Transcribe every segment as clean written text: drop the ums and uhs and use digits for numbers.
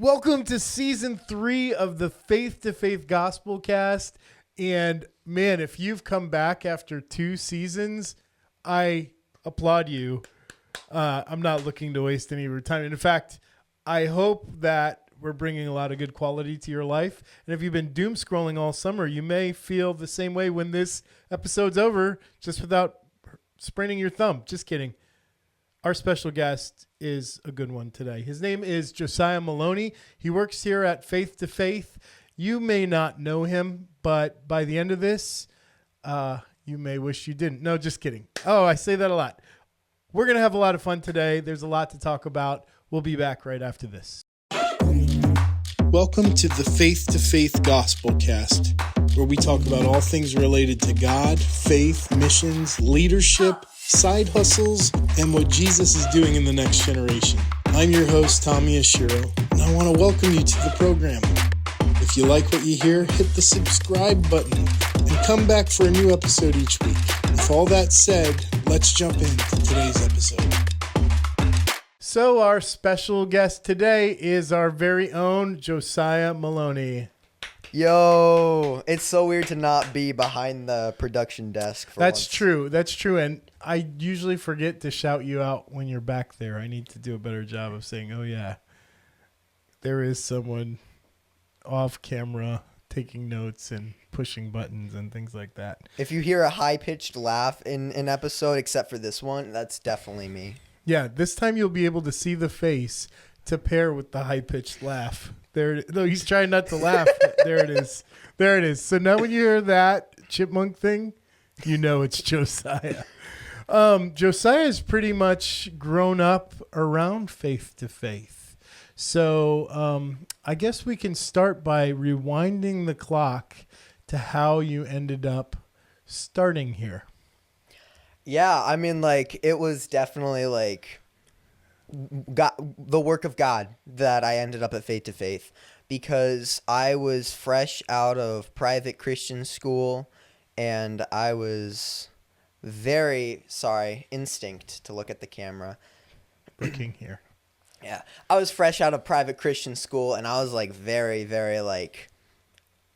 Welcome to season 3 of the Faith to Faith Gospelcast. And man, if you've come back after 2 seasons, I applaud you. I'm not looking to waste any of your time. In fact, I hope that we're bringing a lot of good quality to your life. And if you've been doom scrolling all summer, you may feel the same way when this episode's over, just without spraining your thumb. Just kidding. Our special guest is a good one today. His name is Josiah Maloney. He works here at Faith to Faith. You may not know him, but by the end of this, you may wish you didn't. No, just kidding. Oh, I say that a lot. We're going to have a lot of fun today. There's a lot to talk about. We'll be back right after this. Welcome to the Faith to Faith Gospelcast, where we talk about all things related to God, faith, missions, leadership, side hustles, and what Jesus is doing in the next generation. I'm your host, Tommy Ashiro, and I want to welcome you to the program. If you like what you hear, hit the subscribe button and come back for a new episode each week. With all that said, let's jump into today's episode. So our special guest today is our very own Josiah Maloney. Yo, it's so weird to not be behind the production desk. That's true. And I usually forget to shout you out when you're back there. I need to do a better job of saying, oh yeah, there is someone off camera taking notes and pushing buttons and things like that. If you hear a high-pitched laugh in an episode, except for this one, that's definitely me. Yeah, this time you'll be able to see the face to pair with the high-pitched laugh. No, he's trying not to laugh. There it is. So now when you hear that chipmunk thing, you know it's Josiah. Josiah is pretty much grown up around Faith to Faith. So I guess we can start by rewinding the clock to how you ended up starting here. Yeah, I mean, it was definitely, God, the work of God that I ended up at Faith to Faith, because I was fresh out of private Christian school, and I was instinct to look at the camera. Looking here. Yeah, I was fresh out of private Christian school, and I was very, very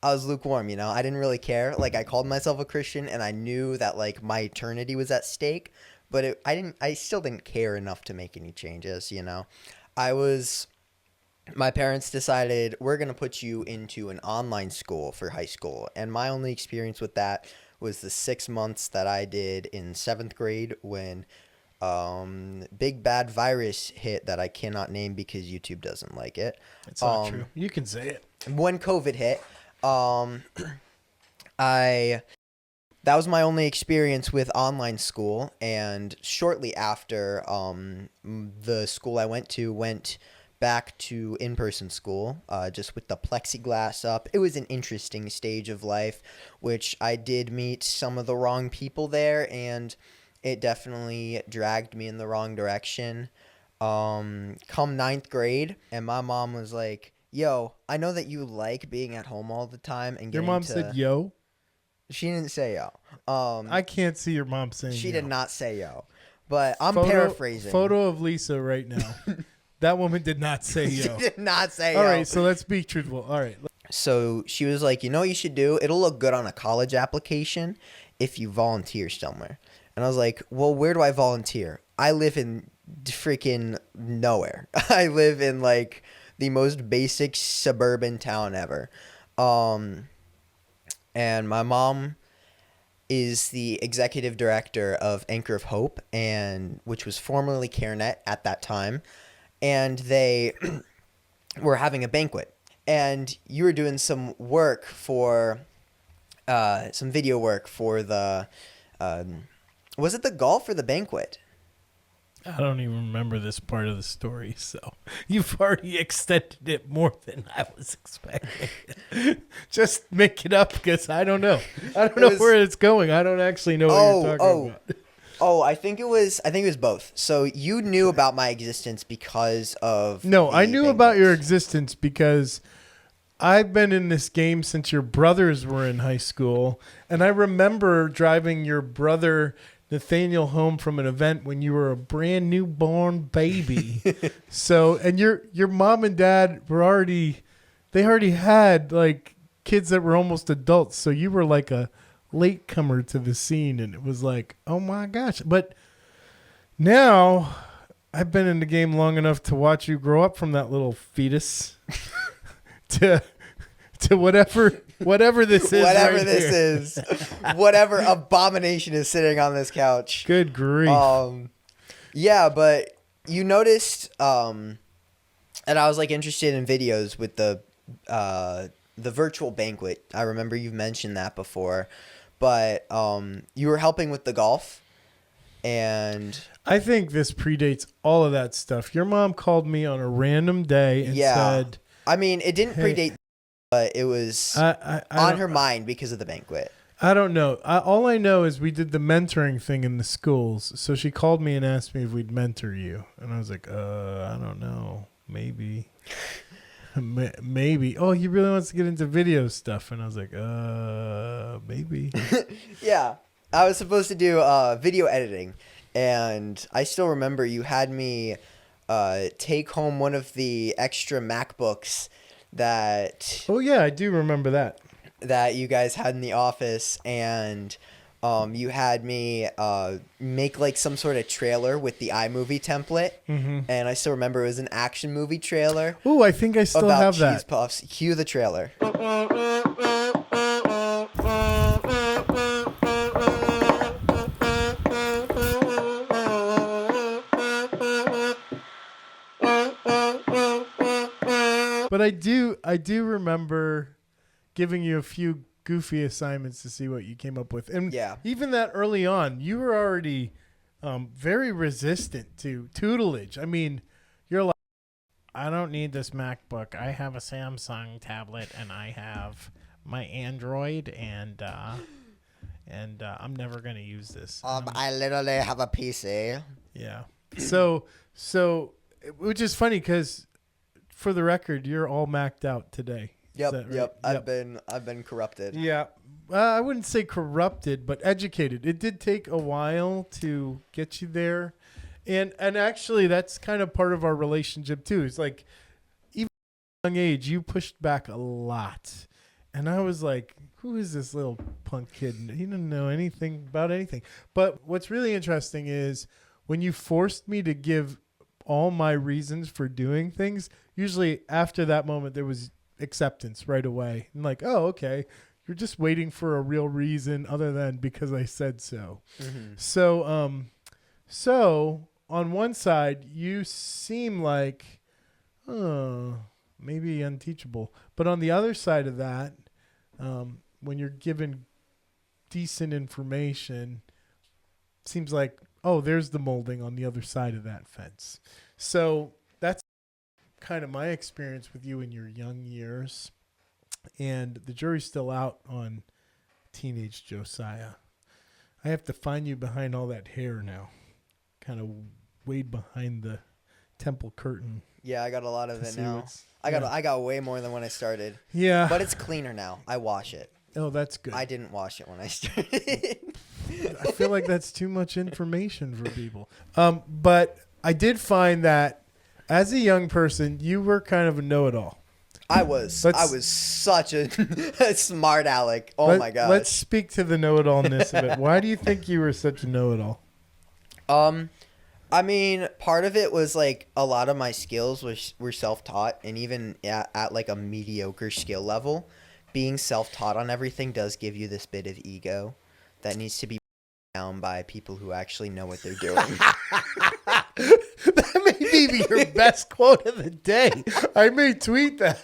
I was lukewarm, you know. I didn't really care. I called myself a Christian, and I knew that my eternity was at stake, but I still didn't care enough to make any changes, you know. My parents decided, we're going to put you into an online school for high school, and my only experience with that was the 6 months that I did in 7th grade when big bad virus hit that I cannot name because YouTube doesn't like it. It's not true. You can say it. When COVID hit, that was my only experience with online school, and shortly after, the school I went back to in-person school, just with the plexiglass up. It was an interesting stage of life, which I did meet some of the wrong people there, and it definitely dragged me in the wrong direction. Come 9th grade, and my mom was like, yo, I know that you like being at home all the time and Your mom said yo? She didn't say yo. I can't see your mom saying She yo. did not say yo. But I'm paraphrasing. Photo of Lisa right now. That woman did not say yo. She did not say yo. All right, so let's be truthful. All right. So she was like, you know what you should do? It'll look good on a college application if you volunteer somewhere. And I was like, well, where do I volunteer? I live in freaking nowhere. I live in the most basic suburban town ever. And my mom is the executive director of Anchor of Hope, which was formerly CareNet at that time. And they were having a banquet. And you were doing some work some video work for the, was it the golf or the banquet? I don't even remember this part of the story, so you've already extended it more than I was expecting. Just make it up because I don't know. I don't know where it's going. I don't actually know what you're talking about. I think it was both. So you knew about my existence because of No, I knew about your existence because I've been in this game since your brothers were in high school, and I remember driving your brother Nathaniel home from an event when you were a brand new born baby. So, and your mom and dad they already had like kids that were almost adults. So you were like a latecomer to the scene, and it was like, oh my gosh. But now I've been in the game long enough to watch you grow up from that little fetus to whatever this is. Whatever right this here. is. Whatever abomination is sitting on this couch. Good grief. Yeah, but you noticed, and I was like interested in videos with the virtual banquet. I remember you've mentioned that before, but you were helping with the golf, and I think this predates all of that stuff. Your mom called me on a random day and said, I mean, it didn't hey, predate, but it was I on her mind because of the banquet. I don't know. All I know is we did the mentoring thing in the schools. So she called me and asked me if we'd mentor you. And I was like, I don't know. Maybe. Maybe. Oh, he really wants to get into video stuff. And I was like, maybe. Yeah. I was supposed to do video editing. And I still remember you had me take home one of the extra MacBooks that... Oh, yeah, I do remember that. That you guys had in the office, and you had me make like some sort of trailer with the iMovie template, and I still remember it was an action movie trailer. Ooh, I think I still about have cheese that. puffs. Cue the trailer. But I do remember giving you a few goofy assignments to see what you came up with. And Yeah. even that early on, you were already very resistant to tutelage. I mean, you're like, I don't need this MacBook. I have a Samsung tablet, and I have my Android, and I'm never going to use this. I literally have a PC. Yeah. So, which is funny because, for the record, you're all Mac'd out today. Yep, right? yep. I've been corrupted. Yeah. I wouldn't say corrupted, but educated. It did take a while to get you there. And actually, that's kind of part of our relationship, too. It's like, even at a young age, you pushed back a lot. And I was like, who is this little punk kid? He didn't know anything about anything. But what's really interesting is when you forced me to give all my reasons for doing things, usually after that moment, there was acceptance right away. And like, oh, okay. You're just waiting for a real reason other than because I said so. Mm-hmm. So on one side, you seem like, maybe unteachable. But on the other side of that, when you're given decent information, seems like, oh, there's the molding on the other side of that fence. So that's kind of my experience with you in your young years. And the jury's still out on teenage Josiah. I have to find you behind all that hair now. Kind of wade behind the temple curtain. Yeah, I got a lot of it now. I got way more than when I started. Yeah. But it's cleaner now. I wash it. Oh, that's good. I didn't wash it when I started. I feel like that's too much information for people. But I did find that as a young person, you were kind of a know-it-all. I was such a smart aleck. Oh my gosh. Let's speak to the know-it-allness of it. Why do you think you were such a know-it-all? I mean, part of it was like a lot of my skills were self-taught, and even at like a mediocre skill level, being self-taught on everything does give you this bit of ego that needs to be down by people who actually know what they're doing. That may be your best quote of the day. I may tweet that.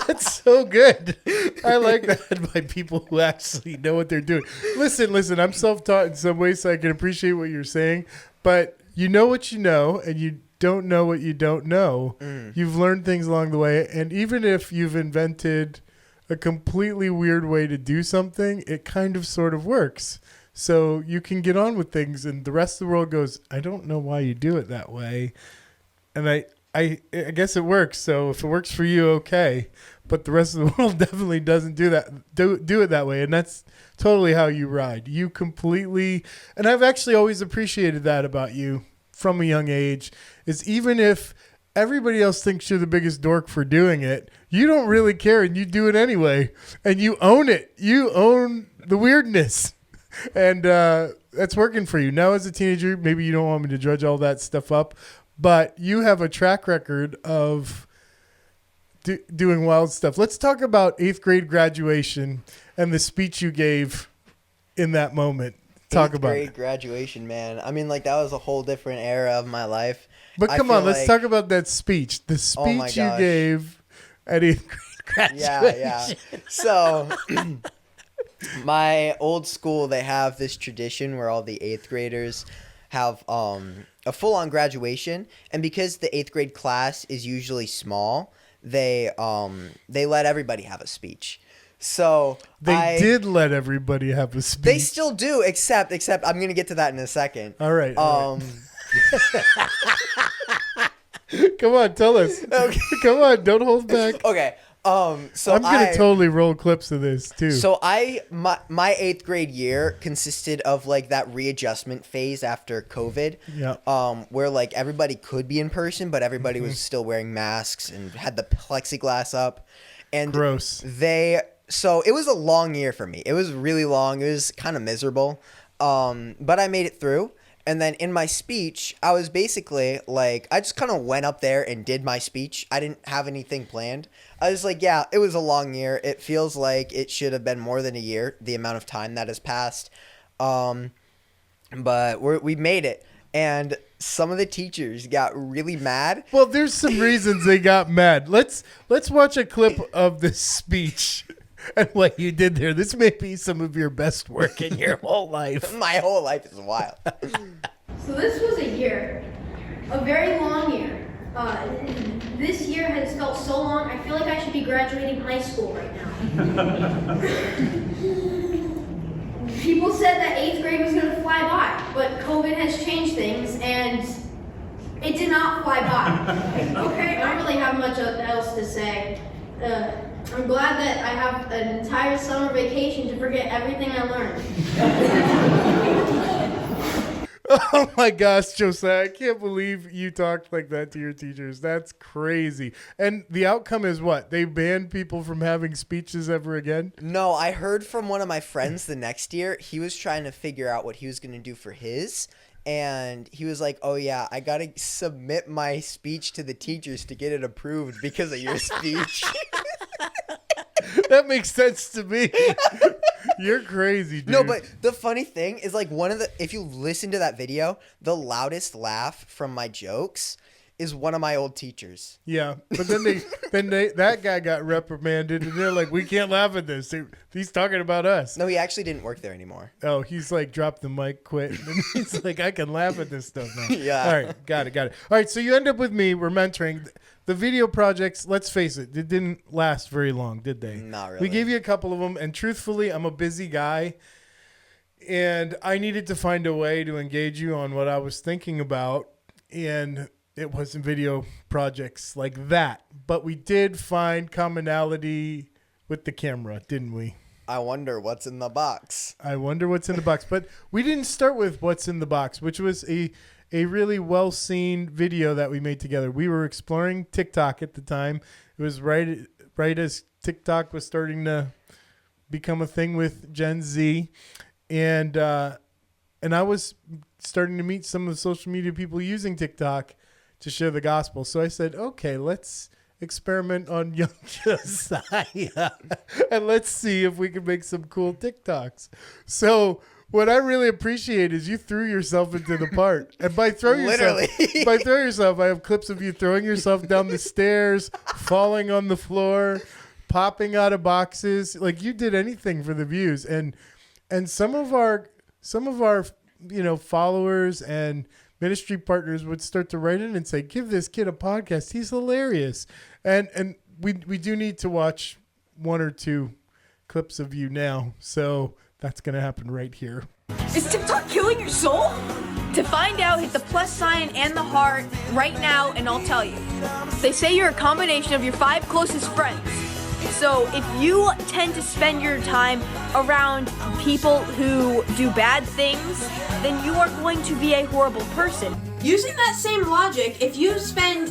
That's so good. I like that, by people who actually know what they're doing. Listen, I'm self-taught in some ways, so I can appreciate what you're saying. But you know what you know, and you don't know what you don't know. You've learned things along the way. And even if you've invented a completely weird way to do something, it kind of sort of works. So you can get on with things, and the rest of the world goes, I don't know why you do it that way. And I guess it works. So if it works for you, okay. But the rest of the world definitely doesn't do that. Do it that way, and that's totally how you ride. You completely, and I've actually always appreciated that about you from a young age. Is even if everybody else thinks you're the biggest dork for doing it, you don't really care, and you do it anyway, and you own it. You own the weirdness, and that's working for you now. As a teenager, maybe you don't want me to judge all that stuff up, but you have a track record of doing wild stuff. Let's talk about 8th grade graduation and the speech you gave in that moment. Talk about 8th grade graduation, man. I mean, like, that was a whole different era of my life. But come on, let's talk about that speech. The speech you gave at 8th grade graduation. Yeah. So, my old school, they have this tradition where all the 8th graders have a full-on graduation. And because the 8th grade class is usually small, they let everybody have a speech. So they did let everybody have a speech. They still do, except I'm gonna get to that in a second. All right. Come on, tell us. Okay. Come on, don't hold back. Okay. So I'm gonna totally roll clips of this too. So my 8th grade year consisted of like that readjustment phase after COVID. Yeah. Where like everybody could be in person, but everybody was still wearing masks and had the plexiglass up. And gross. So it was a long year for me. It was really long. It was kind of miserable. But I made it through. And then in my speech, I was basically like, I just kind of went up there and did my speech. I didn't have anything planned. I was like, yeah, it was a long year. It feels like it should have been more than a year, the amount of time that has passed. But we made it. And some of the teachers got really mad. Well, there's some reasons they got mad. Let's watch a clip of this speech and what you did there. This may be some of your best work in your whole life. My whole life is wild. So this was a year, a very long year. This year has felt so long, I feel like I should be graduating high school right now. People said that 8th grade was going to fly by, but COVID has changed things, and it did not fly by. Okay, I don't really have much else to say. I'm glad that I have an entire summer vacation to forget everything I learned. Oh my gosh, Josiah, I can't believe you talked like that to your teachers. That's crazy. And the outcome is what? They banned people from having speeches ever again? No, I heard from one of my friends the next year. He was trying to figure out what he was going to do for his. And he was like, oh, yeah, I got to submit my speech to the teachers to get it approved because of your speech. That makes sense to me. You're crazy, dude. No, but the funny thing is, like, if you listen to that video, the loudest laugh from my jokes is one of my old teachers. Yeah, but then that guy got reprimanded, and they're like, we can't laugh at this. He's talking about us. No, he actually didn't work there anymore. Oh, he's like, dropped the mic, quit. And he's like, I can laugh at this stuff now. Yeah. All right, got it. All right, so you end up with me. We're mentoring. The video projects, let's face it, they didn't last very long, did they? Not really. We gave you a couple of them, and truthfully, I'm a busy guy, and I needed to find a way to engage you on what I was thinking about, and it wasn't video projects like that. But we did find commonality with the camera, didn't we? I wonder what's in the box. I wonder what's in the box. But we didn't start with what's in the box, which was a really well-seen video that we made together. We were exploring TikTok at the time. It was right as TikTok was starting to become a thing with Gen Z. And I was starting to meet some of the social media people using TikTok to share the gospel. So I said, okay, let's experiment on young Josiah and let's see if we can make some cool TikToks. So what I really appreciate is you threw yourself into the part. And by throw yourself, I have clips of you throwing yourself down the stairs, falling on the floor, popping out of boxes. Like, you did anything for the views. And some of our followers and ministry partners would start to write in and say, give this kid a podcast. He's hilarious. And we do need to watch one or two clips of you now. So that's going to happen right here. Is TikTok killing your soul? To find out, hit the plus sign and the heart right now, and I'll tell you. They say you're a combination of your 5 closest friends. So if you tend to spend your time around people who do bad things, then you are going to be a horrible person. Using that same logic, if you spend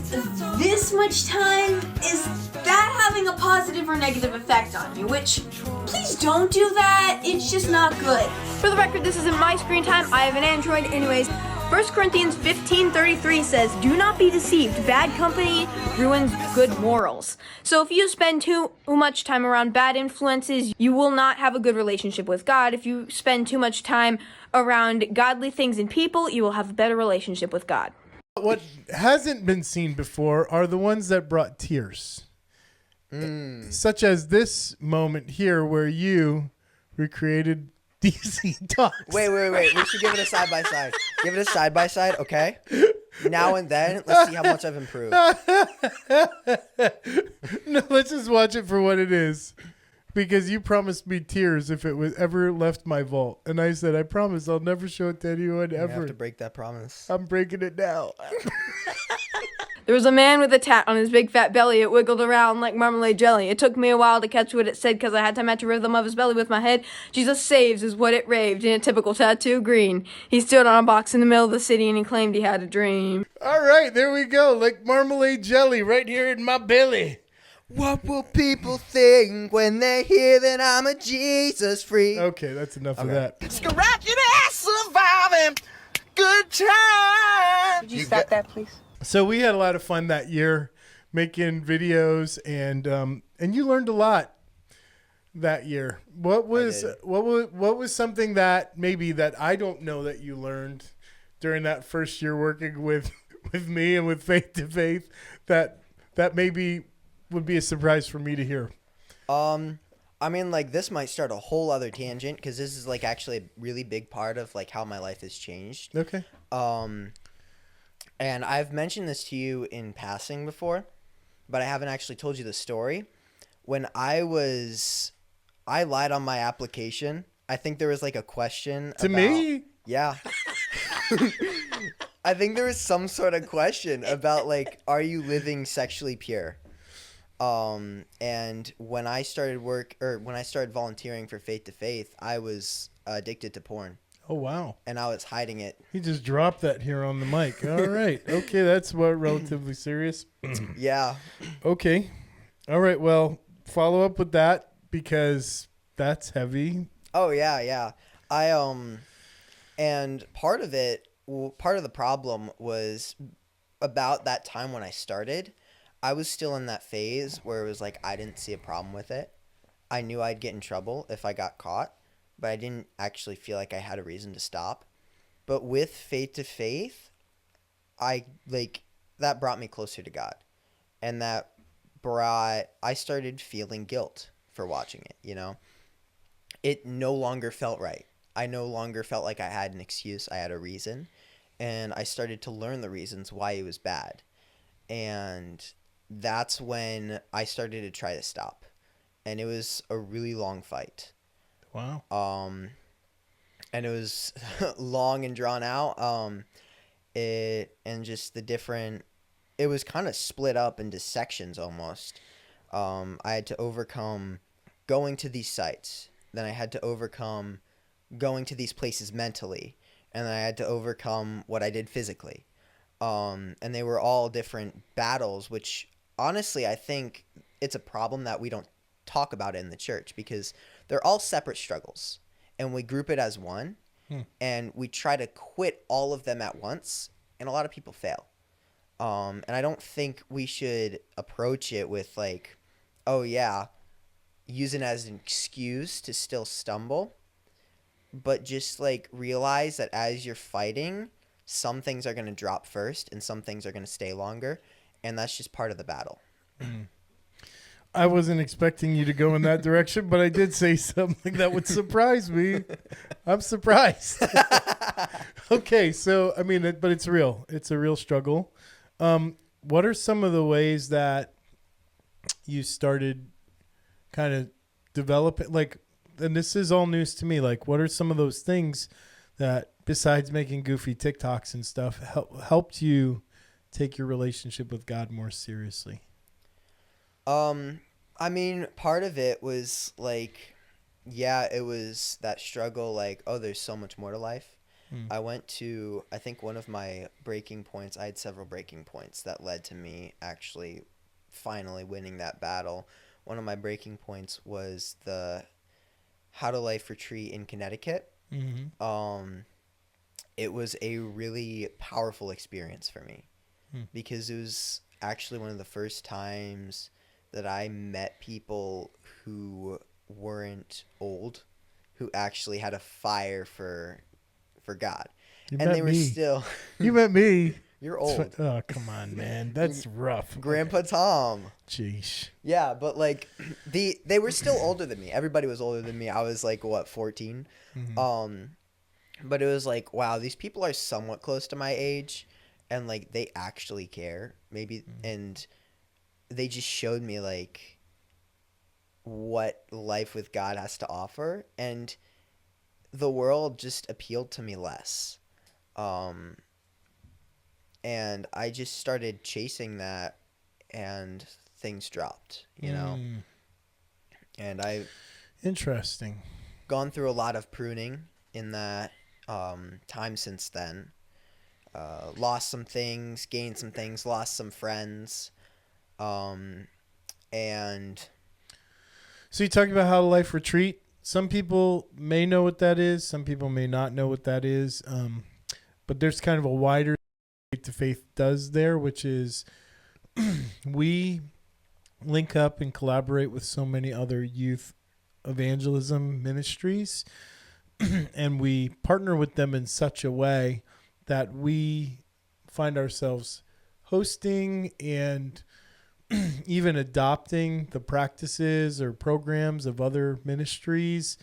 this much time, is that having a positive or negative effect on you? Which, please don't do that. It's just not good. For the record, this isn't my screen time. I have an Android. Anyways, 1 Corinthians 15:33 says, "Do not be deceived. Bad company ruins good morals." So if you spend too much time around bad influences, you will not have a good relationship with God. If you spend too much time around godly things and people, you will have a better relationship with God. What hasn't been seen before are the ones that brought tears. Such as this moment here where you recreated DC Talks. Wait. We should give it a side-by-side. Give it a side-by-side, okay? Now and then, let's see how much I've improved. No, let's just watch it for what it is. Because you promised me tears if it was ever left my vault. And I said, I promise I'll never show it to anyone I ever. have to break that promise. I'm breaking it now. There was a man with a tat on his big fat belly. It wiggled around like marmalade jelly. It took me a while to catch what it said because I had to match the rhythm of his belly with my head. Jesus saves is what it raved in a typical tattoo green. He stood on a box in the middle of the city and he claimed he had a dream. All right, there we go. Like marmalade jelly right here in my belly. What will people think when they hear that I'm a Jesus freak? Okay, that's enough of that. Scratching ass surviving. Good time. Could you stop that, please? So we had a lot of fun that year making videos, and you learned a lot that year. What was something that maybe that I don't know that you learned during that first year working with me and with Faith to Faith that maybe would be a surprise for me to hear? I mean, like, this might start a whole other tangent because this is like actually a really big part of like how my life has changed. Okay. And I've mentioned this to you in passing before, but I haven't actually told you the story. When I lied on my application. I think there was like a question to me. Yeah. I think there was some sort of question about like, are you living sexually pure? And when I started volunteering for Faith to Faith, I was addicted to porn. Oh, wow. And I was hiding it. He just dropped that here on the mic. All right. Okay, that's relatively serious. Yeah. Okay. All right, well, follow up with that because that's heavy. Oh, yeah. And part of the problem was about that time when I started, I was still in that phase where it was like I didn't see a problem with it. I knew I'd get in trouble if I got caught, but I didn't actually feel like I had a reason to stop. But with Faith to Faith, that brought me closer to God. And I started feeling guilt for watching it, you know? It no longer felt right. I no longer felt like I had an excuse. I had a reason. And I started to learn the reasons why it was bad. And that's when I started to try to stop. And it was a really long fight. Wow. And it was long and drawn out. It was kind of split up into sections almost. I had to overcome going to these sites. Then I had to overcome going to these places mentally. And then I had to overcome what I did physically. And they were all different battles, which honestly, I think it's a problem that we don't talk about in the church because they're all separate struggles. And we group it as one. And we try to quit all of them at once. And a lot of people fail. And I don't think we should approach it with like, oh yeah, use it as an excuse to still stumble. But just like realize that as you're fighting, some things are going to drop first and some things are going to stay longer. And that's just part of the battle. I wasn't expecting you to go in that direction, but I did say something that would surprise me. I'm surprised. Okay, so, I mean, but it's real. It's a real struggle. What are some of the ways that you started kind of developing, like, and this is all news to me, like, what are some of those things that besides making goofy TikToks and stuff, helped you take your relationship with God more seriously? I mean, part of it was like, yeah, it was that struggle, like, oh, there's so much more to life. I think one of my breaking points, I had several breaking points that led to me actually finally winning that battle. One of my breaking points was the How to Life retreat in Connecticut. It was a really powerful experience for me because it was actually one of the first times that I met people who weren't old, who actually had a fire for God. They were still You met me. You're old. Oh, come on, man. That's rough. Grandpa Tom. Jeez. Yeah, but like they were still older than me. Everybody was older than me. I was like, what, 14? But it was like, wow, these people are somewhat close to my age and like they actually care. Maybe and they just showed me like what life with God has to offer, and the world just appealed to me less. And I just started chasing that, and things dropped, you know? And I've Interesting. gone through a lot of pruning in that time since then. Lost some things, gained some things, lost some friends. And So you talking about How to Life retreat. Some people may know what that is. Some people may not know what that is. But there's kind of a wider Faith to Faith does there, which is we link up and collaborate with so many other youth evangelism ministries, and we partner with them in such a way that we find ourselves hosting and even adopting the practices or programs of other ministries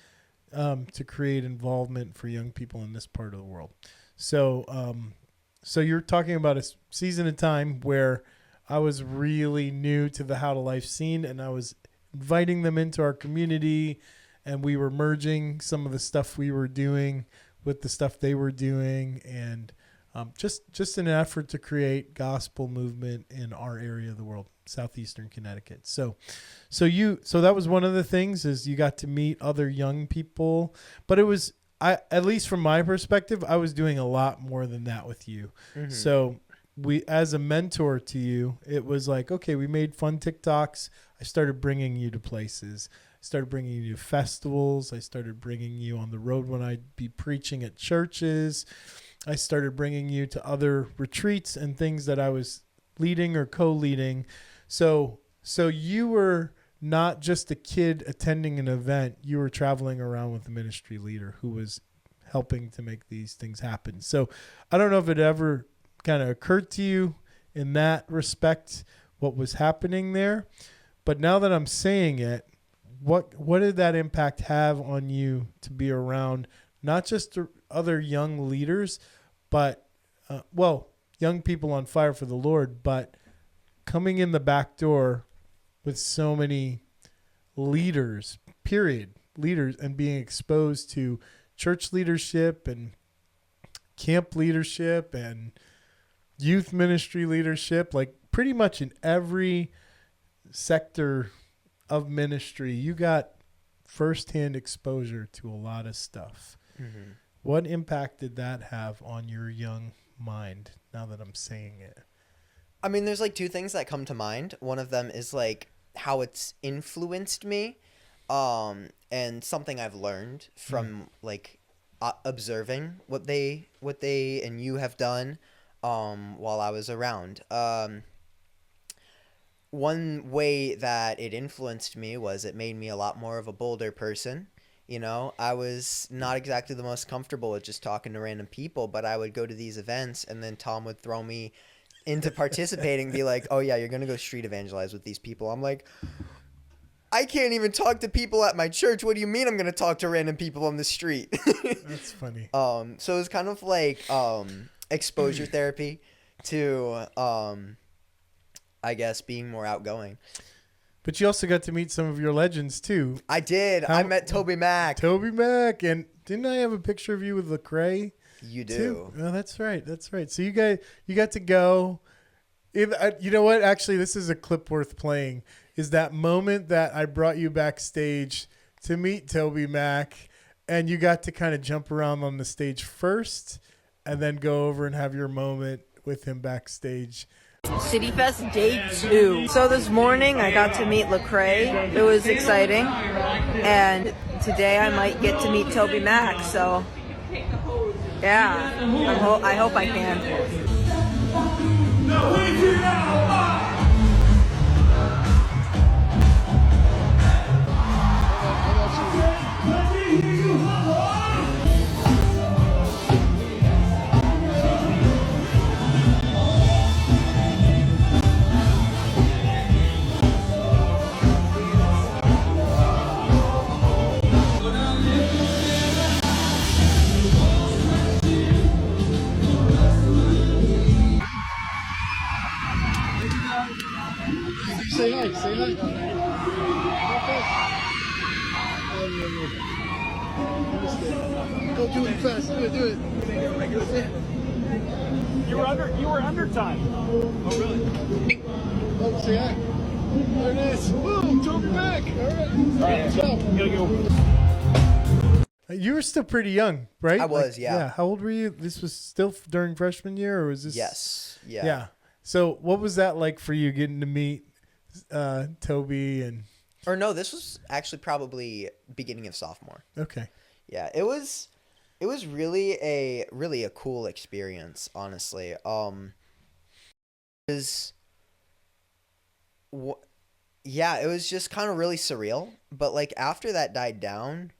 to create involvement for young people in this part of the world. So you're talking about a season of time where I was really new to the How to Life scene, and I was inviting them into our community, and we were merging some of the stuff we were doing with the stuff they were doing, and just in an effort to create gospel movement in our area of the world, southeastern Connecticut. So that was one of the things, is you got to meet other young people, but it was, at least from my perspective, I was doing a lot more than that with you. So we, as a mentor to you, it was like, okay, we made fun TikToks. I started bringing you to places. I started bringing you to festivals. I started bringing you on the road when I'd be preaching at churches. I started bringing you to other retreats and things that I was leading or co-leading. So you were not just a kid attending an event. You were traveling around with a ministry leader who was helping to make these things happen. So I don't know if it ever kind of occurred to you in that respect what was happening there. But now that I'm saying it, what did that impact have on you to be around not just other young leaders, but, young people on fire for the Lord, but coming in the back door with so many leaders, and being exposed to church leadership and camp leadership and youth ministry leadership, like pretty much in every sector of ministry, you got firsthand exposure to a lot of stuff. What impact did that have on your young mind, now that I'm saying it? I mean, there's like two things that come to mind. One of them is like how it's influenced me, and something I've learned from like observing what they and you have done while I was around. One way that it influenced me was it made me a lot more of a bolder person. You know, I was not exactly the most comfortable with just talking to random people, but I would go to these events, and then Tom would throw me into participating, be like, oh yeah, you're going to go street evangelize with these people. I'm like, I can't even talk to people at my church. What do you mean I'm going to talk to random people on the street? That's funny. So it was kind of like exposure therapy to, I guess, being more outgoing. But you also got to meet some of your legends too. I did. I met Toby Mack. And didn't I have a picture of you with Lecrae? You do. Too. Oh, that's right. That's right. So you got to go. You know what? Actually, this is a clip worth playing. Is that moment that I brought you backstage to meet Toby Mac, and you got to kind of jump around on the stage first, and then go over and have your moment with him backstage. City Fest Day 2. So this morning I got to meet Lecrae. It was exciting. And today I might get to meet Toby Mac. So yeah, I hope I can. Say hi. Say hi. Go do it fast. Do it. You were under time. Oh really? Oh, say hi. There it is. Woo, Toby Mac. All right, let's go. You were still pretty young, right? I was, yeah. How old were you? This was still during freshman year, or was this? Yes. Yeah. Yeah. So what was that like for you getting to meet Toby and? Or no, this was actually probably beginning of sophomore. Okay. Yeah, it was really a cool experience, honestly. Yeah, it was just kind of really surreal, but like after that died down,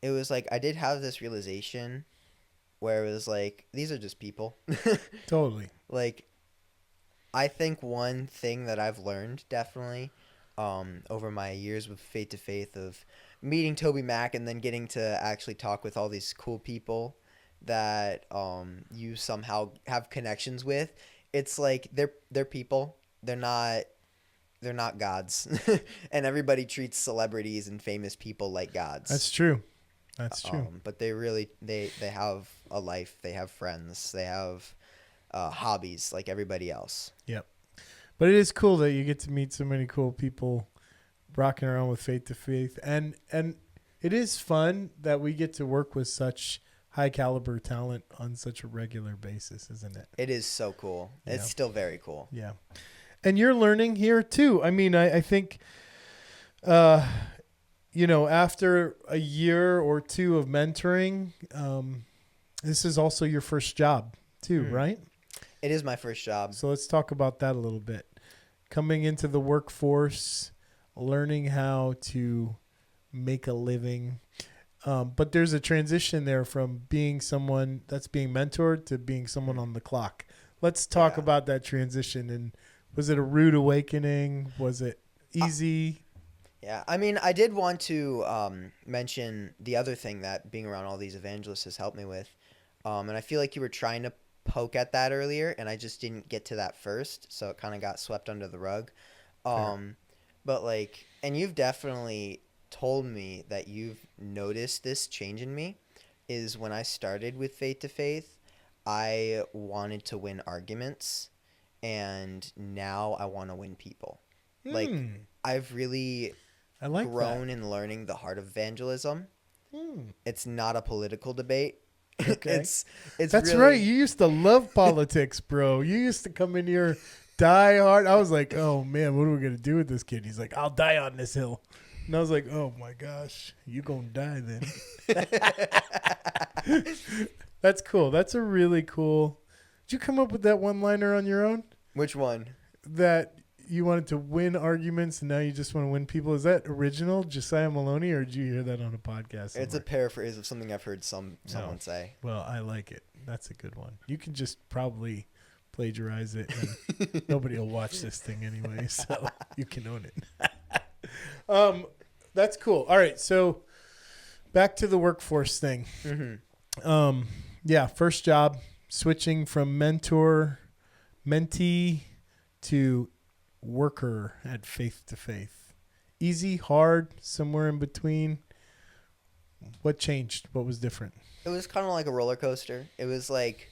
it was like I did have this realization where it was like these are just people. Totally. Like I think one thing that I've learned definitely over my years with Faith to Faith of meeting Toby Mac and then getting to actually talk with all these cool people that you somehow have connections with. It's like they're people. They're not gods. And everybody treats celebrities and famous people like gods. That's true. That's true. But they really they have a life. They have friends. They have hobbies like everybody else. Yep. But it is cool that you get to meet so many cool people rocking around with Faith to Faith. And it is fun that we get to work with such high caliber talent on such a regular basis, isn't it? It is so cool. Yeah. It's still very cool. Yeah. And you're learning here too. I mean, I think, after a year or two of mentoring, this is also your first job too, right? It is my first job. So let's talk about that a little bit. Coming into the workforce, learning how to make a living. But there's a transition there from being someone that's being mentored to being someone on the clock. Let's talk about that transition. And was it a rude awakening? Was it easy? Yeah, I mean, I did want to mention the other thing that being around all these evangelists has helped me with. And I feel like you were trying to poke at that earlier, and I just didn't get to that first, so it kind of got swept under the rug. But like, and you've definitely told me that you've noticed this change in me, is when I started with Faith to Faith, I wanted to win arguments, and now I want to win people. Like, I've really grown in learning the heart of evangelism. It's not a political debate. Okay. It's That's really... right. You used to love politics, bro. You used to come in here die hard. I was like, oh man, what are we gonna do with this kid? He's like, I'll die on this hill. And I was like, oh my gosh, you gonna die then. That's cool. That's a really cool. Did you come up with that one-liner on your own? Which one? That you wanted to win arguments and now you just want to win people. Is that original, Josiah Maloney, or did you hear that on a podcast somewhere? It's a paraphrase of something I've heard someone say. Well, I like it. That's a good one. You can just probably plagiarize it and nobody will watch this thing anyway, so you can own it. That's cool. All right, so back to the workforce thing. First job, switching from mentee to worker at Faith to Faith. Easy, hard, somewhere in between. What changed? What was different? It was kind of like a roller coaster. It was like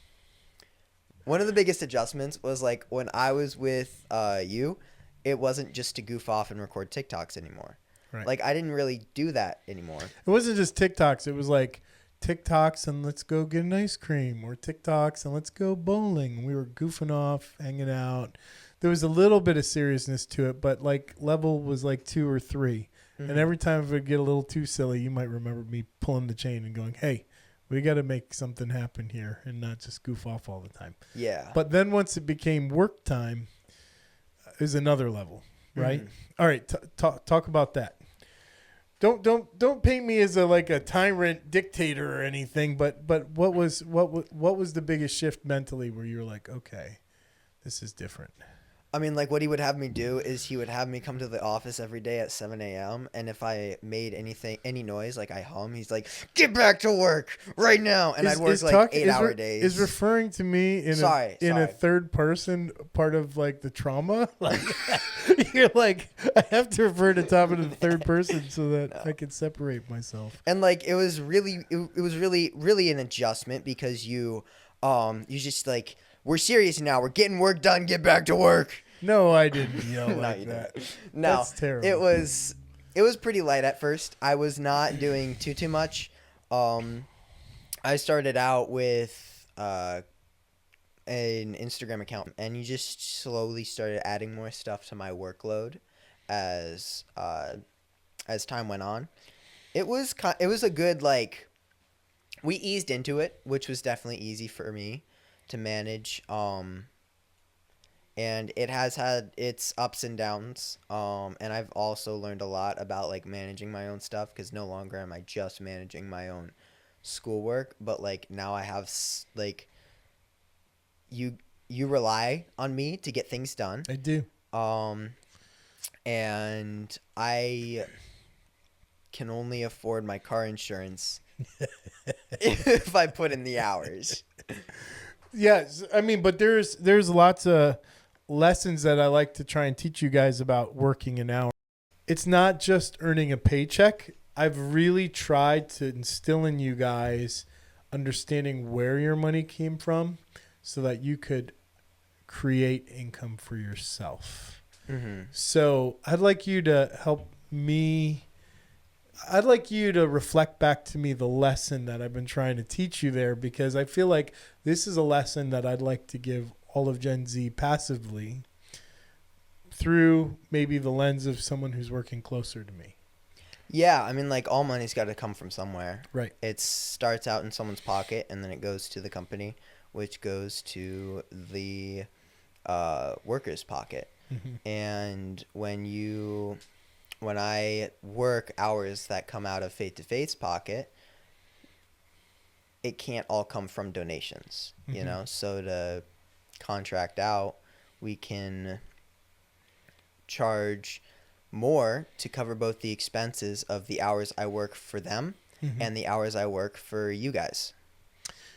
one of the biggest adjustments was like when I was with you, it wasn't just to goof off and record TikToks anymore. Right. Like I didn't really do that anymore. It wasn't just TikToks. It was like TikToks and let's go get an ice cream, or TikToks and let's go bowling. We were goofing off, hanging out. There was a little bit of seriousness to it, but like level was like 2 or 3. Mm-hmm. And every time it would get a little too silly, you might remember me pulling the chain and going, hey, we got to make something happen here and not just goof off all the time. Yeah. But then once it became work time, is another level, right? Mm-hmm. All right, talk about that. Don't paint me as a tyrant dictator or anything, but what was the biggest shift mentally where you were like, okay, this is different? I mean, like what he would have me do is he would have me come to the office every day at 7 a.m. And if I made any noise, like I hum, he's like, get back to work right now. And I'd work 8-hour days. Is referring to me in a third person part of like the trauma? Like you're like, I have to refer to Tom in the third person so that I can separate myself. And like it was really an adjustment because you just like, we're serious now. We're getting work done. Get back to work. No, I didn't yell like that. No, that's terrible. It was pretty light at first. I was not doing too much. I started out with an Instagram account, and you just slowly started adding more stuff to my workload as time went on. It was a good we eased into it, which was definitely easy for me to manage. And it has had its ups and downs. And I've also learned a lot about like managing my own stuff, because no longer am I just managing my own schoolwork, but like now I have like you rely on me to get things done. I do. And I can only afford my car insurance if I put in the hours. Yes, I mean, but there's lots of lessons that I like to try and teach you guys about working an hour. It's not just earning a paycheck. I've really tried to instill in you guys understanding where your money came from so that you could create income for yourself. Mm-hmm. So I'd like you to I'd like you to reflect back to me the lesson that I've been trying to teach you there, because I feel like this is a lesson that I'd like to give all of Gen Z passively through maybe the lens of someone who's working closer to me. Yeah, I mean, like all money's got to come from somewhere. Right. It starts out in someone's pocket, and then it goes to the company, which goes to the worker's pocket. Mm-hmm. And when I work hours that come out of Faith-to-Faith's pocket, it can't all come from donations, mm-hmm. you know? So to contract out, we can charge more to cover both the expenses of the hours I work for them mm-hmm. and the hours I work for you guys.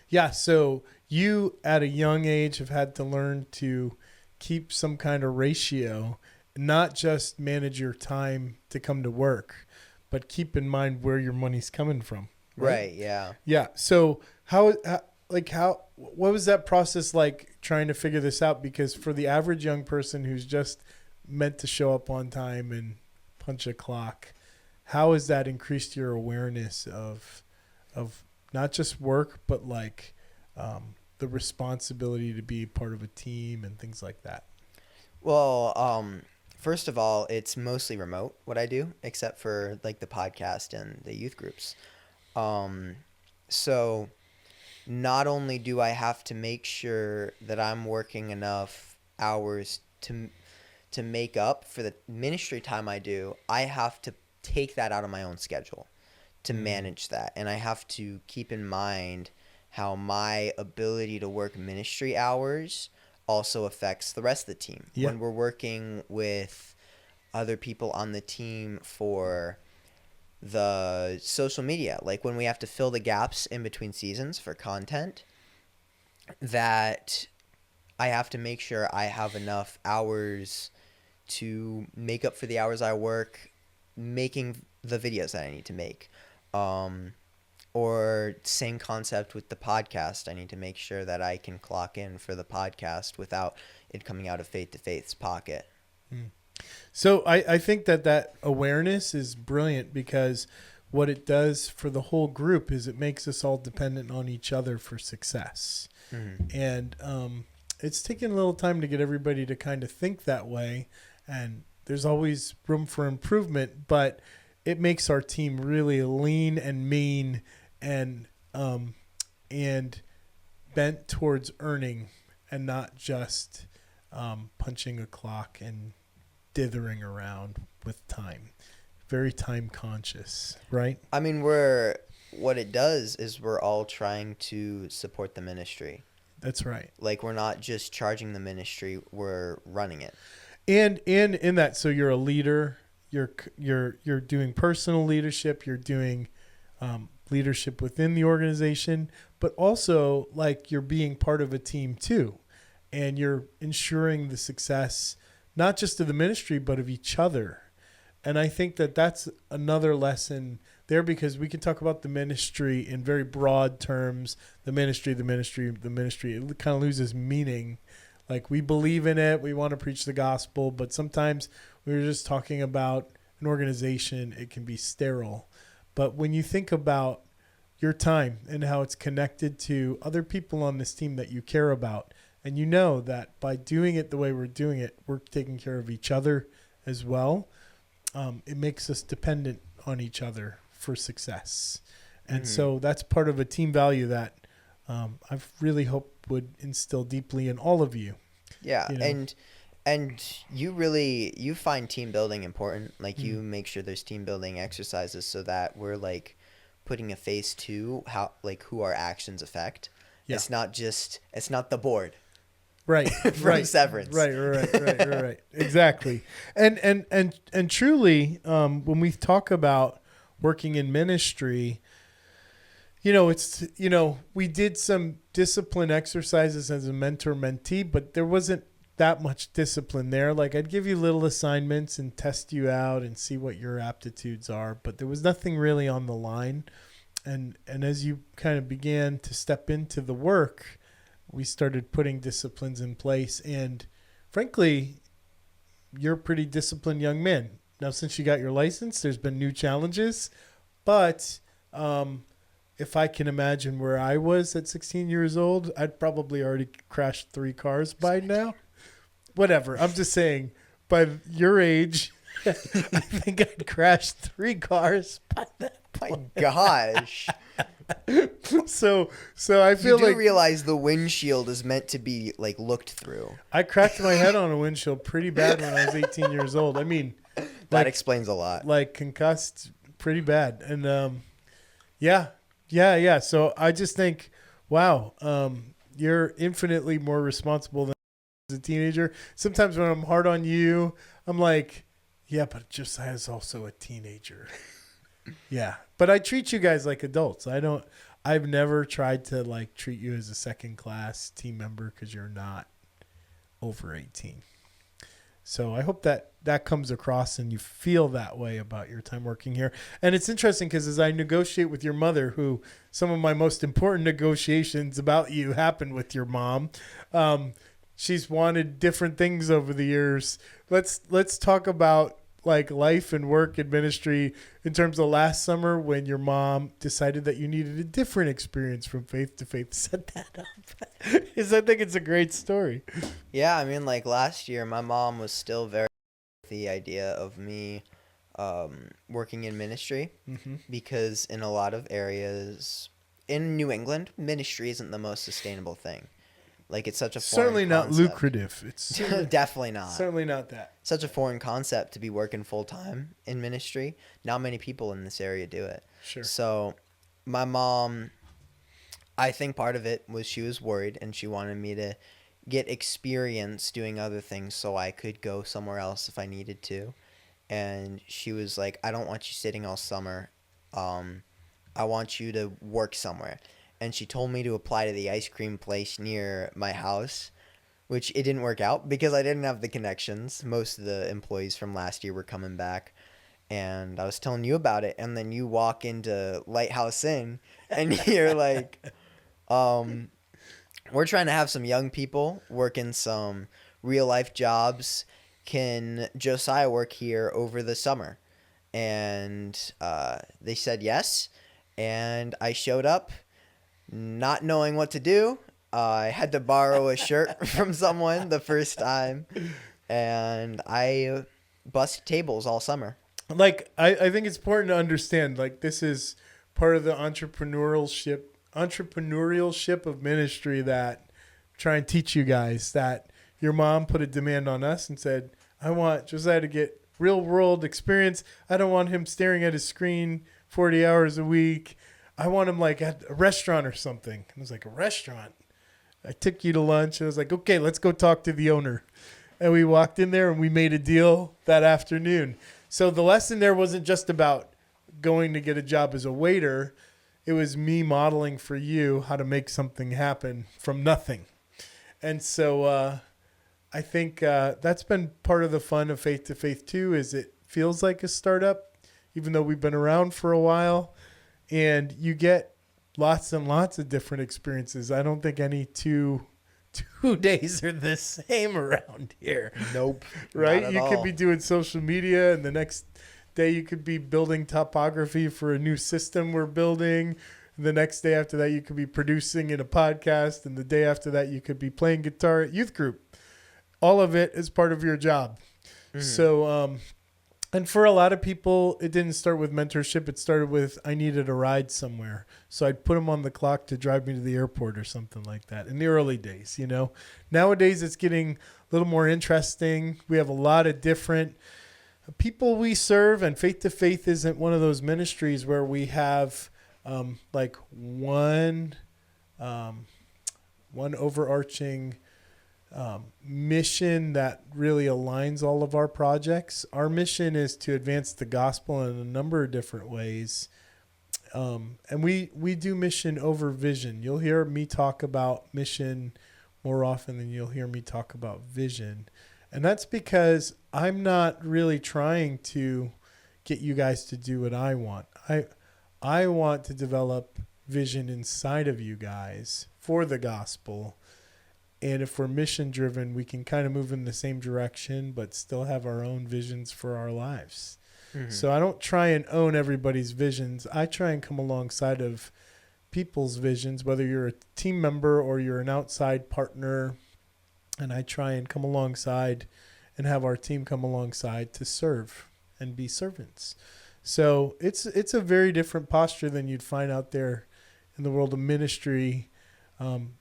Yeah, so you at a young age have had to learn to keep some kind of ratio, not just manage your time to come to work, but keep in mind where your money's coming from. Right, yeah. Yeah. So what was that process like trying to figure this out? Because for the average young person who's just meant to show up on time and punch a clock, how has that increased your awareness of not just work, but like the responsibility to be part of a team and things like that? Well, first of all, it's mostly remote what I do, except for like the podcast and the youth groups. So not only do I have to make sure that I'm working enough hours to make up for the ministry time I do, I have to take that out of my own schedule to manage that. And I have to keep in mind how my ability to work ministry hours also affects the rest of the team. Yeah. When we're working with other people on the team for the social media, like when we have to fill the gaps in between seasons for content, that I have to make sure I have enough hours to make up for the hours I work making the videos that I need to make. Or same concept with the podcast. I need to make sure that I can clock in for the podcast without it coming out of Faith to Faith's pocket. So I think that awareness is brilliant, because what it does for the whole group is it makes us all dependent on each other for success. And it's taken a little time to get everybody to kind of think that way. And there's always room for improvement, but it makes our team really lean and mean and bent towards earning, and not just punching a clock and dithering around with time. Very time conscious, right? I mean, what it does is we're all trying to support the ministry. That's right. Like, we're not just charging the ministry, we're running it. And in that, so you're a leader, you're doing personal leadership, you're doing leadership within the organization, but also like you're being part of a team too, and you're ensuring the success not just of the ministry but of each other. And I think that that's another lesson there, because we can talk about the ministry in very broad terms. The ministry, it kind of loses meaning. Like, we believe in it, we want to preach the gospel, but sometimes we're just talking about an organization, it can be sterile. But when you think about your time and how it's connected to other people on this team that you care about, and you know that by doing it the way we're doing it, we're taking care of each other as well, it makes us dependent on each other for success. And so that's part of a team value that I really hope would instill deeply in all of you. Yeah, you know? And you find team building important. Like, you make sure there's team building exercises so that we're like putting a face to how, like, who our actions affect. Yeah. It's not the board. Right. From Severance. Right. Exactly. And truly, when we talk about working in ministry, we did some discipline exercises as a mentor-mentee, but there wasn't that much discipline there. Like, I'd give you little assignments and test you out and see what your aptitudes are, but there was nothing really on the line. And as you kind of began to step into the work, we started putting disciplines in place. And frankly, you're a pretty disciplined young man. Now, since you got your license, there's been new challenges, but if I can imagine where I was at 16 years old, I'd probably already crashed 3 cars by now. Whatever. I'm just saying, by your age, I think I'd crashed 3 cars by that point. My gosh. So I feel You do like realize the windshield is meant to be, like, looked through. I cracked my head on a windshield pretty bad when I was 18 years old. I mean, That explains a lot. like concussed pretty bad. And yeah. So I just think, wow, you're infinitely more responsible than as a teenager. Sometimes when I'm hard on you, I'm like, yeah, but Josiah's also a teenager. Yeah. But I treat you guys like adults. I've never tried to like treat you as a second class team member because you're not over 18. So I hope that comes across and you feel that way about your time working here. And it's interesting because as I negotiate with your mother, who some of my most important negotiations about you happened with your mom, she's wanted different things over the years. Let's talk about like life and work and ministry in terms of last summer when your mom decided that you needed a different experience from faith to faith. Set that up. Because I think it's a great story. Yeah, I mean, like, last year, my mom was still very with the idea of me working in ministry, because in a lot of areas in New England, ministry isn't the most sustainable thing. Like, it's such a foreign Certainly not concept. lucrative. It's Definitely not. certainly not that. Such a foreign concept to be working full-time in ministry. Not many people in this area do it. Sure. So my mom, I think part of it was she was worried and she wanted me to get experience doing other things so I could go somewhere else if I needed to. And she was like, I don't want you sitting all summer. I want you to work somewhere. And she told me to apply to the ice cream place near my house, which it didn't work out because I didn't have the connections. Most of the employees from last year were coming back. and I was telling you about it, and then you walk into Lighthouse Inn, and you're like, we're trying to have some young people working some real life jobs. Can Josiah work here over the summer? And they said yes, and I showed up not knowing what to do. I had to borrow a shirt from someone the first time, and I busted tables all summer. Like, I think it's important to understand, like, this is part of the entrepreneurship of ministry that I'm trying to teach you guys, that your mom put a demand on us and said, I want Josiah to get real world experience. I don't want him staring at his screen 40 hours a week. I want him like at a restaurant or something. And I was like, a restaurant? I took you to lunch. I was like, okay, let's go talk to the owner. And we walked in there and we made a deal that afternoon. So the lesson there wasn't just about going to get a job as a waiter. It was me modeling for you how to make something happen from nothing. And so I think that's been part of the fun of Faith to Faith too, is it feels like a startup, even though we've been around for a while. And you get lots and lots of different experiences. I don't think any two days are the same around here. Nope. Right? You could be doing social media, and the next day you could be building topography for a new system we're building. The next day after that, you could be producing in a podcast. And the day after that, you could be playing guitar at youth group. All of it is part of your job. Mm-hmm. So, and for a lot of people, it didn't start with mentorship. It started with, I needed a ride somewhere. So I'd put them on the clock to drive me to the airport or something like that in the early days, you know. Nowadays, it's getting a little more interesting. We have a lot of different people we serve, and Faith to Faith isn't one of those ministries where we have like one overarching mission that really aligns all of our projects. Our mission is to advance the gospel in a number of different ways. And we do mission over vision. You'll hear me talk about mission more often than you'll hear me talk about vision. And that's because I'm not really trying to get you guys to do what I want. I want to develop vision inside of you guys for the gospel. And if we're mission driven, we can kind of move in the same direction, but still have our own visions for our lives. Mm-hmm. So I don't try and own everybody's visions. I try and come alongside of people's visions, whether you're a team member or you're an outside partner. And I try and come alongside and have our team come alongside to serve and be servants. So it's a very different posture than you'd find out there in the world of ministry.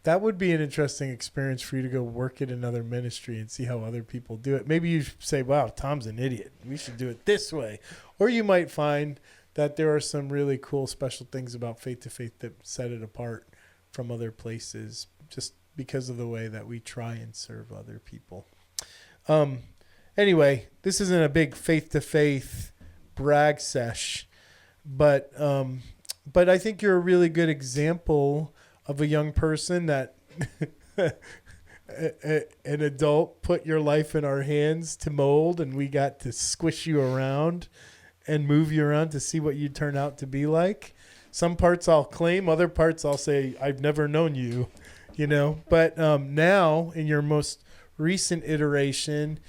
That would be an interesting experience for you to go work at another ministry and see how other people do it. Maybe you say, wow, Tom's an idiot. We should do it this way. Or you might find that there are some really cool special things about Faith to Faith that set it apart from other places just because of the way that we try and serve other people. Anyway, this isn't a big Faith to Faith brag sesh, but I think you're a really good example of a young person that an adult put your life in our hands to mold, and we got to squish you around and move you around to see what you turn out to be like. Some parts I'll claim, other parts I'll say, I've never known you, you know. But now, in your most recent iteration,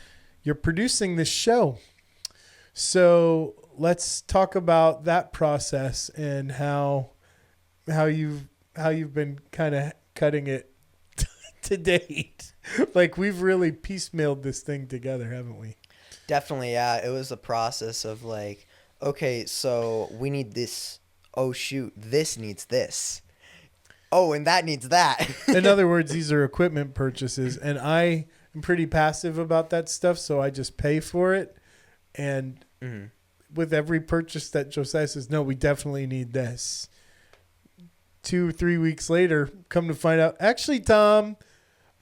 you're producing this show. So let's talk about that process and how you've been kind of cutting it to date. Like, we've really piecemealed this thing together, haven't we? Definitely, yeah. It was a process of like, okay, so we need this. Oh, shoot, this needs this. Oh, and that needs that. In other words, these are equipment purchases, and I am pretty passive about that stuff, so I just pay for it. And with every purchase that Josiah says, no, we definitely need this. 2 or 3 weeks later, come to find out, actually, Tom,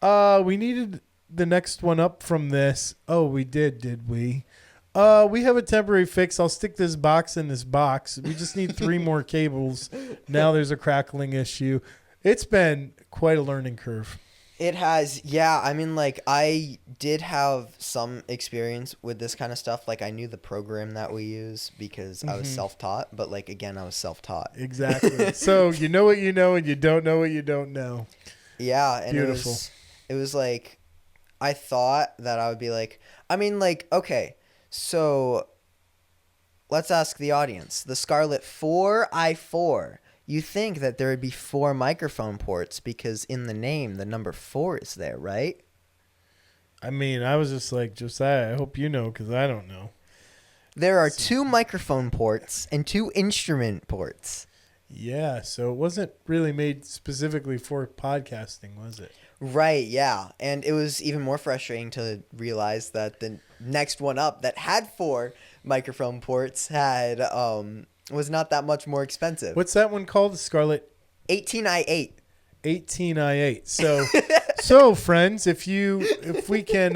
we needed the next one up from this. Oh, we did we? We have a temporary fix. I'll stick this box in this box. We just need 3 more cables. Now there's a crackling issue. It's been quite a learning curve. It has, yeah. I mean, like, I did have some experience with this kind of stuff. Like, I knew the program that we use because I was self-taught. But, like, again, I was self-taught. Exactly. So you know what you know, and you don't know what you don't know. Yeah, and Beautiful. It was like, I thought that I would be like, I mean, like, okay, so let's ask the audience. The Scarlett 4i4. You think that there would be 4 microphone ports because in the name, the number 4 is there, right? I mean, I was just like, Josiah, I hope you know because I don't know. There are 2 microphone ports and 2 instrument ports. Yeah, so it wasn't really made specifically for podcasting, was it? Right, yeah. And it was even more frustrating to realize that the next one up that had 4 microphone ports had was not that much more expensive. What's that one called? The Scarlett 18i8. 18i8. So friends, if we can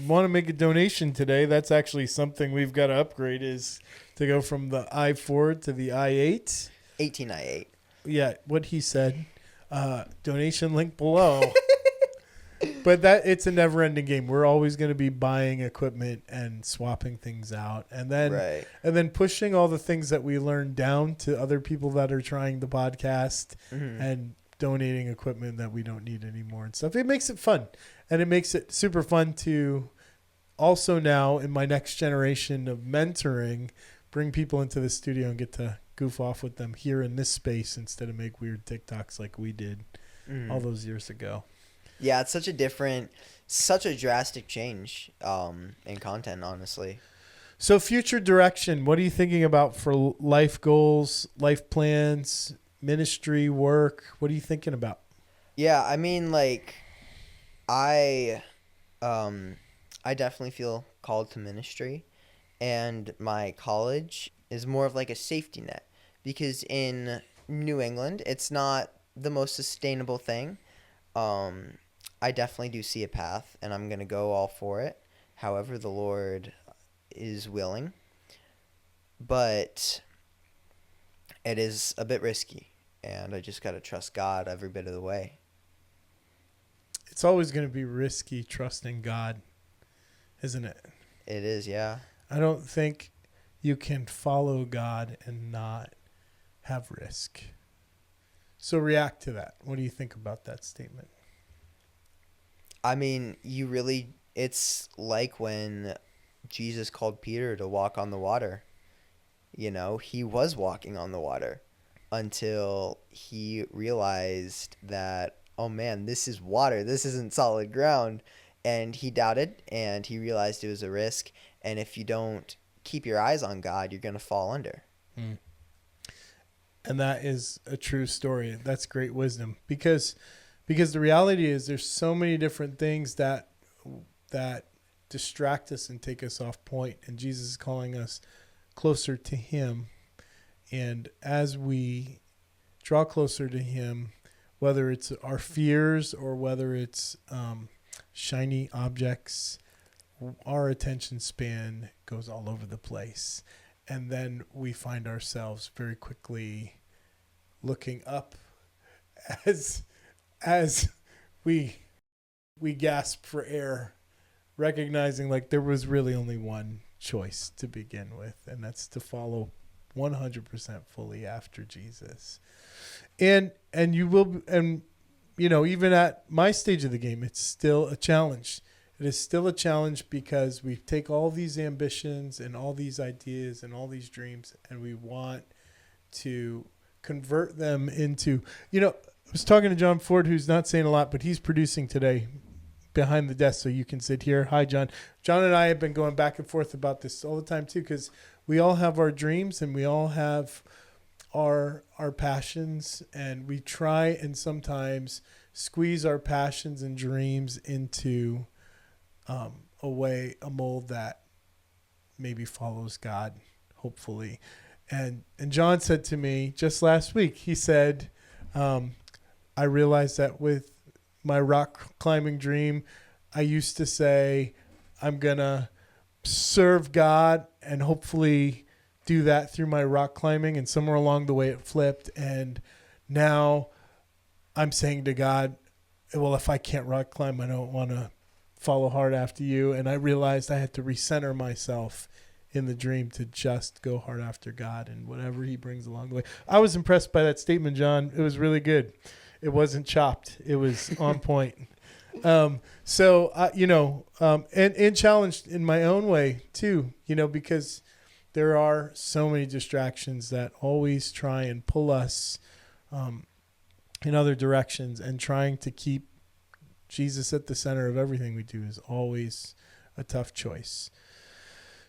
want to make a donation today, that's actually something we've got to upgrade is to go from the i4 to the i8. 18i8. Yeah, what he said. Donation link below. But it's a never-ending game. We're always going to be buying equipment and swapping things out, and then pushing all the things that we learned down to other people that are trying the podcast and donating equipment that we don't need anymore and stuff. It makes it fun, and it makes it super fun to also now in my next generation of mentoring, bring people into the studio and get to goof off with them here in this space instead of make weird TikToks like we did all those years ago. Yeah, it's such a drastic change in content, honestly. So future direction, what are you thinking about for life goals, life plans, ministry, work? What are you thinking about? Yeah, I mean, like, I definitely feel called to ministry, and my college is more of like a safety net because in New England, it's not the most sustainable thing. I definitely do see a path, and I'm going to go all for it, however the Lord is willing. But it is a bit risky, and I just got to trust God every bit of the way. It's always going to be risky trusting God, isn't it? It is, yeah. I don't think you can follow God and not have risk. So react to that. What do you think about that statement? I mean, it's like when Jesus called Peter to walk on the water. You know, he was walking on the water until he realized that, oh man, this is water. This isn't solid ground. And he doubted, and he realized it was a risk. And if you don't keep your eyes on God, you're going to fall under. And that is a true story. That's great wisdom because the reality is there's so many different things that distract us and take us off point. And Jesus is calling us closer to him. And as we draw closer to him, whether it's our fears or whether it's shiny objects, our attention span goes all over the place. And then we find ourselves very quickly looking up as we gasp for air, recognizing like there was really only one choice to begin with, and that's to follow 100% fully after Jesus. And you will, and you know, even at my stage of the game, it's still a challenge. It is still a challenge because we take all these ambitions and all these ideas and all these dreams, and we want to convert them into, you know, I was talking to John Ford, who's not saying a lot, but he's producing today behind the desk so you can sit here. Hi, John. John and I have been going back and forth about this all the time too, because we all have our dreams and we all have our passions, and we try and sometimes squeeze our passions and dreams into a mold that maybe follows God, hopefully. And John said to me just last week, he said, I realized that with my rock climbing dream, I used to say, I'm going to serve God and hopefully do that through my rock climbing. And somewhere along the way it flipped. And now I'm saying to God, well, if I can't rock climb, I don't want to follow hard after you. And I realized I had to recenter myself in the dream to just go hard after God and whatever he brings along the way. I was impressed by that statement, John. It was really good. It wasn't chopped. It was on point. And challenged in my own way too, because there are so many distractions that always try and pull us in other directions, and trying to keep Jesus at the center of everything we do is always a tough choice.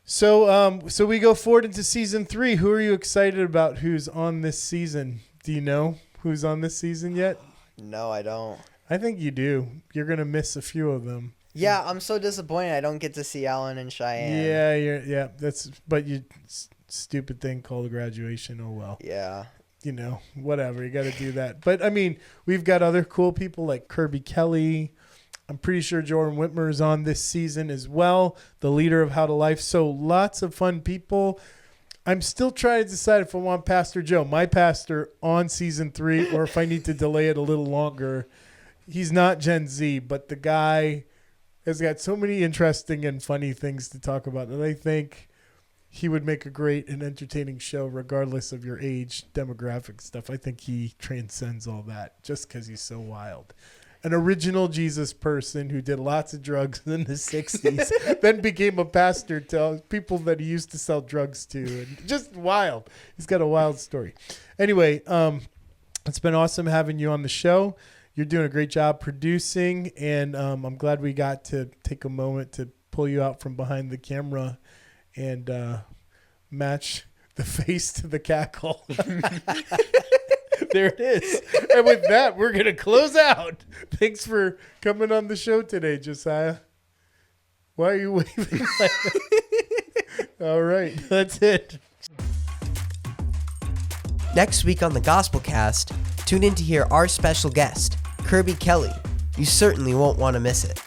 So we go forward into season 3. Who are you excited about who's on this season? Do you know who's on this season yet? No, I don't. I think you do. You're going to miss a few of them. Yeah, I'm so disappointed I don't get to see Alan and Cheyenne. But you stupid thing called graduation. Oh, well. Yeah. Whatever. You got to do that. But, I mean, we've got other cool people like Kirby Kelly. I'm pretty sure Jordan Whitmer is on this season as well, the leader of How to Life. So lots of fun people. I'm still trying to decide if I want Pastor Joe, my pastor, on season 3, or if I need to delay it a little longer. He's not Gen Z, but the guy has got so many interesting and funny things to talk about that I think he would make a great and entertaining show regardless of your age, demographic stuff. I think he transcends all that just because he's so wild. An original Jesus person who did lots of drugs in the 60s, then became a pastor to people that he used to sell drugs to. And just wild. He's got a wild story. Anyway, it's been awesome having you on the show. You're doing a great job producing, and I'm glad we got to take a moment to pull you out from behind the camera and match the face to the cackle. There it is. And with that, we're going to close out. Thanks for coming on the show today, Josiah. Why are you waving? All right, that's it. Next week on the Gospelcast, tune in to hear our special guest, Kirby Kelly. You certainly won't want to miss it.